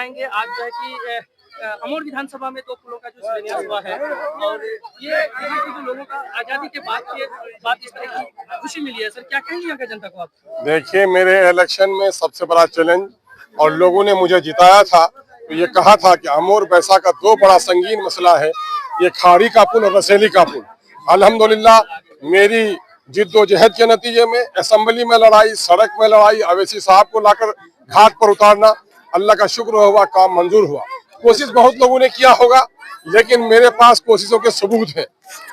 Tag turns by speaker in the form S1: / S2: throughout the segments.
S1: बताएंगे आज जो है कि अमोर विधानसभा में 2 पुलों का जो शिलान्यास हुआ है और ये यहाँ के जो लोगों का आजादी के बाद इस तरह की खुशी मिली है। सर क्या कहेंगे यहाँ की जनता को आप?
S2: देखिए, मेरे इलेक्शन में सबसे बड़ा चैलेंज और लोगों ने मुझे जिताया था तो ये कहा था कि अमोर बैसा का 2 बड़ा संगीन मसला है, ये खाड़ी का पुल और रसेली का पुल। अल्हम्दुलिल्लाह मेरी जिद्दोजहद के नतीजे में असेंबली में लड़ाई, सड़क में लड़ाई, अवैसी साहब को लाकर घाट पर उतारना, अल्लाह का शुक्र हुआ, काम मंजूर हुआ। कोशिश बहुत लोगों ने किया होगा लेकिन मेरे पास कोशिशों के सबूत है।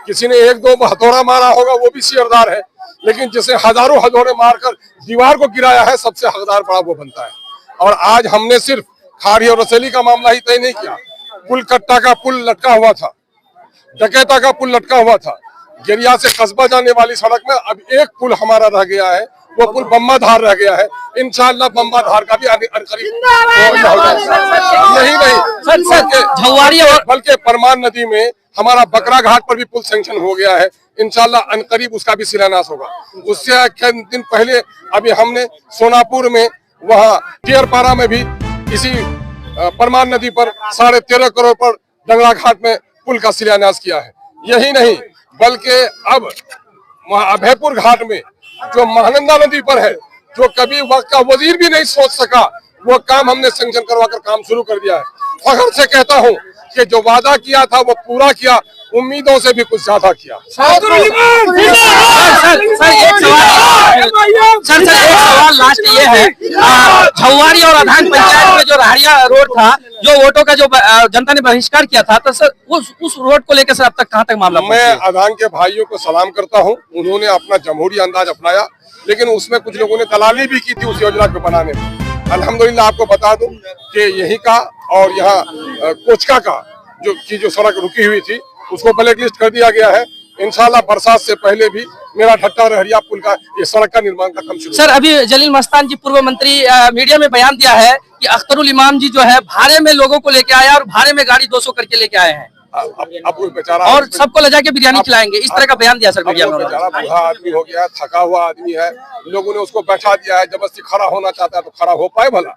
S2: किसी ने 1-2 हथौड़ा मारा होगा वो भी शेरदार है, लेकिन जिसे हजारों हथौड़े मारकर दीवार को गिराया है सबसे हकदार बड़ा वो बनता है। और आज हमने सिर्फ खाड़ी और रसेली का मामला ही तय नहीं किया, पुलकट्टा का पुल लटका हुआ था, डकैता का पुल लटका हुआ था, गिरिया से कस्बा जाने वाली सड़क में अब एक पुल हमारा रह गया है, वो पुल बम्बाधार रह गया है। इंशाअल्लाह बम्बाधार का भी बल्कि परमान नदी में हमारा बकरा घाट पर भी पुल सैंक्शन हो गया है। इंशाअल्लाह अनकरीब उसका भी शिलान्यास होगा। उससे दिन पहले अभी हमने सोनापुर में वहाँ टियरपाड़ा में भी इसी परमान नदी पर 13.5 करोड़ पर डंगरा घाट में पुल का शिलान्यास किया है। यही नहीं बल्कि अब अभयपुर घाट में जो महानंदा नदी पर है, जो कभी वक्त का वजीर भी नहीं सोच सका, वो काम हमने सैंक्शन करवाकर काम शुरू कर दिया है। फख्र से कहता हूँ कि जो वादा किया था वो पूरा किया, उम्मीदों से भी कुछ ज्यादा किया।
S1: सर एक सवाल लास्ट ये है, झौवारी और अधान पंचायत में जो राहरिया रोड था, जो वोटों का जो जनता ने बहिष्कार किया था, तो सर उस रोड को लेकर सर अब तक कहाँ तक मामला?
S2: मैं अधान के भाइयों को सलाम करता हूँ, उन्होंने अपना जमहूरी अंदाज अपनाया, लेकिन उसमें कुछ लोगों ने दलाली भी की थी उस योजना को बनाने में। अल्हम्दुलिल्लाह आपको बता दूं कि यही का और यहाँ कोचका का जो सड़क रुकी हुई थी उसको ब्लैक लिस्ट कर दिया गया है। इंशाल्लाह बरसात से पहले भी मेरा ढट्टा रहरिया पुल का ये सड़क का निर्माण का काम शुरू। सर
S1: अभी जलील मस्तान जी पूर्व मंत्री मीडिया में बयान दिया है कि अख्तरुल इमाम जी जो है भाड़े में लोगों को लेके आया और भाड़े में गाड़ी 200 करके लेके आए हैं
S2: बेचारा
S1: और सबको ले जाके बिरयानी खिलाएंगे, इस तरह का बयान दिया सर मीडिया में।
S2: बेचारा बूढ़ा आदमी हो गया, थका हुआ आदमी है, लोगों ने उसको बैठा दिया है, जबरदस्ती खड़ा होना चाहता है तो खड़ा हो पाए भला।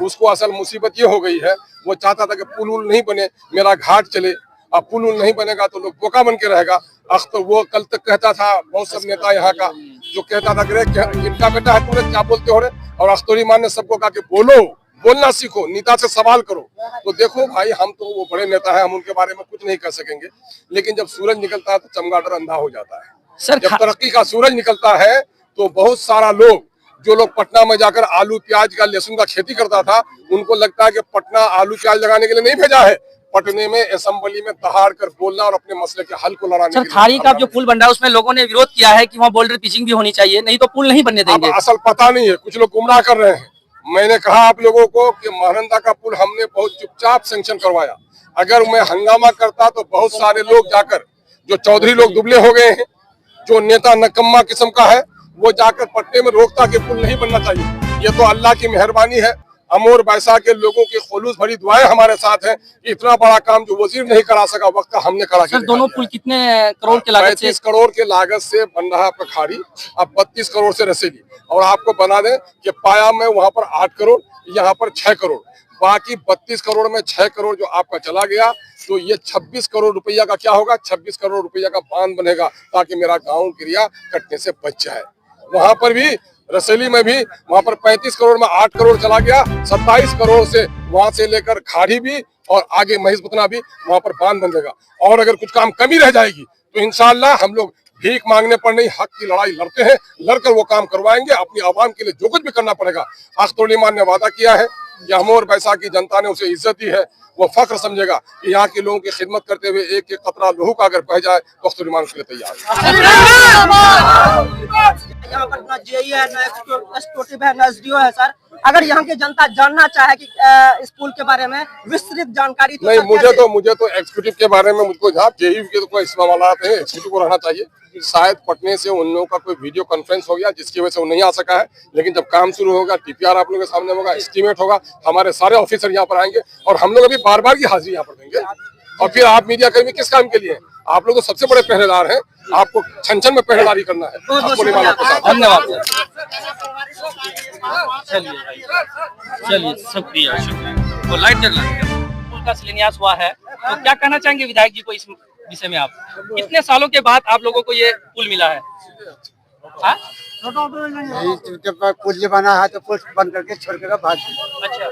S2: उसको असल मुसीबत ये हो गई है, वो चाहता था कि पुल नहीं बने, मेरा घाट चले। अब पुल नहीं बनेगा तो लोग बोका बन के रहेगा। अख्तर वो कल तक कहता था, बहुत सब नेता यहाँ का जो कहता था कि इनका बेटा है, तुमने क्या बोलते हो रे? और अख्तर ईमान ने सबको कहा कि बोलना सीखो, नेता से सवाल करो। तो देखो भाई, हम तो वो बड़े नेता है, हम उनके बारे में कुछ नहीं कर सकेंगे, लेकिन जब सूरज निकलता है तो चमगादड़ अंधा हो जाता है। सर जब तरक्की का सूरज निकलता है तो बहुत सारा लोग, जो लोग पटना में जाकर आलू प्याज का लहसुन का खेती करता था, उनको लगता है कि पटना आलू प्याज लगाने के लिए नहीं भेजा है, पटने में असेंबली में दहाड़ कर बोलना और अपने मसले के हल को लड़ाने।
S1: सर खाड़ी का जो पुल बन रहा है उसमें लोगों ने विरोध किया है कि वहाँ बोल्डर पिचिंग भी होनी चाहिए, नहीं तो पुल नहीं बनने देंगे।
S2: असल पता नहीं है, कुछ लोग गुमराह कर रहे हैं। मैंने कहा आप लोगों को कि महानंदा का पुल हमने बहुत चुपचाप सैंक्शन करवाया। अगर मैं हंगामा करता तो बहुत सारे लोग जाकर, जो चौधरी लोग दुबले हो गए हैं, जो नेता नकम्मा किस्म का है, वो जाकर पट्टे में रोकता कि पुल नहीं बनना चाहिए। ये तो अल्लाह की मेहरबानी है, अमोर बैसा के लोगों की खुलूस भरी दुआएं हमारे साथ हैं। इतना बड़ा काम जो वजीर नहीं करा सका वक्त का हमने करा।
S1: सर दोनों पुल कितने करोड़ के लागत से?
S2: 35 करोड़ के लागत से बन रहा है खाड़ी, अब 32 करोड़ से रसेली। और आपको बना दें कि पाया में वहाँ पर 8 करोड़, यहाँ पर 6 करोड़, बाकी 32 करोड़ में 6 करोड़ जो आपका चला गया, तो ये 26 करोड़ रुपया का क्या होगा? 26 करोड़ रुपया का बांध बनेगा ताकि मेरा गाँव गिरिया कटने से बच जाए। वहाँ पर भी रसेली में भी वहाँ पर 35 करोड़ में 8 करोड़ चला गया, 27 करोड़ से वहाँ से लेकर खाड़ी भी और आगे महेशपुतना भी वहाँ पर बांध बन जाएगा। और अगर कुछ काम कमी रह जाएगी तो इंशाअल्लाह हम लोग भीख मांगने पर नहीं, हक की लड़ाई लड़ते हैं, लड़कर वो काम करवाएंगे। अपनी आवाम के लिए जो कुछ भी करना पड़ेगा। अख्तर ईमान ने वादा किया है कि अमोर बैसा की जनता ने उसे इज्जत दी है, वो फख्र समझेगा कि यहाँ के लोगों की खिदमत करते हुए एक एक कतरा लहू का अगर बह जाए तो अख्तर ईमान के लिए तैयार है।
S3: यहाँ पर ना जेई है, ना एक्सक्यूटिव है, ना एसडीओ है। सर अगर यहाँ की जनता जानना चाहे कि इस पुल के बारे में विस्तृत जानकारी तो
S2: नहीं, मुझे तो एक्सक्यूटिव के बारे में मुझको जेई के तो कोई मामला है, एक्सक्यूटिव को रहना चाहिए। शायद पटने से उन लोगों का कोई वीडियो कॉन्फ्रेंस हो गया जिसकी वजह से वो नहीं आ सका है, लेकिन जब काम शुरू होगा, टीपीआर आप लोगों के सामने होगा, एस्टीमेट होगा, हमारे सारे ऑफिसर यहाँ पर आएंगे और हम लोग अभी बार की हाजिरी यहाँ पर देंगे। और फिर आप मीडिया कर्मी किस काम के लिए? आप लोग तो सबसे बड़े पहरेदार हैं, आपको छन छन में पहरेदारी करना है।
S1: धन्यवाद। चलिए शुक्रिया। वो लाइट जल रहा है। पुल का शिलान्यास हुआ है, तो क्या कहना चाहेंगे विधायक जी को इस विषय में? आप कितने सालों के बाद आप लोगों को ये पुल मिला है? हाँ?
S4: जब पुल बना है तो पुल बंद करके छोड़ के भाग गई।
S1: अच्छा,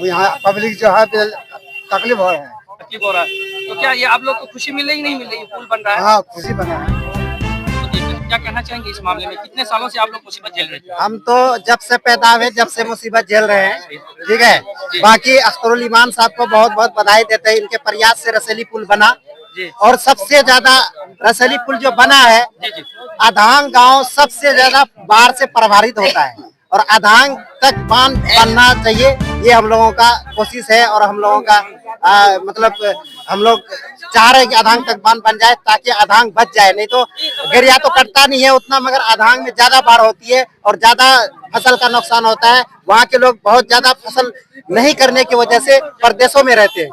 S4: यहाँ पब्लिक जो है तकलीफ हो रहा है।
S1: तकलीफ हो रहा है, तो क्या ये आप लोग को खुशी मिल रही नहीं मिल रही? पुल बन रहा है,
S4: हाँ खुशी बना है।
S1: तो ये क्या कहना चाहेंगे इस मामले में? कितने सालों से आप लोग मुसीबत झेल रहे थे?
S4: हम तो जब से पैदा हुए जब से मुसीबत झेल रहे हैं, ठीक है। बाकी अख्तरुल ईमान साहब को बहुत बहुत बधाई देते हैं, इनके प्रयास से रसेली पुल बना।
S1: जी
S4: और सबसे ज्यादा रसेली पुल जो बना है,
S1: जी जी,
S4: आधांग गांव सबसे ज्यादा बाढ़ से प्रभावित होता है और आधांग तक बांध बनना चाहिए, ये हम लोगों का कोशिश है। और हम लोगों का मतलब हम लोग चाह रहे हैं कि आधांग तक बांध बन जाए ताकि आधांग बच जाए। नहीं तो गरिया तो कटता नहीं है उतना, मगर आधांग में ज्यादा बाढ़ होती है और ज्यादा फसल का नुकसान होता है। वहाँ के लोग बहुत ज्यादा फसल नहीं करने की वजह से परदेशों में रहते हैं।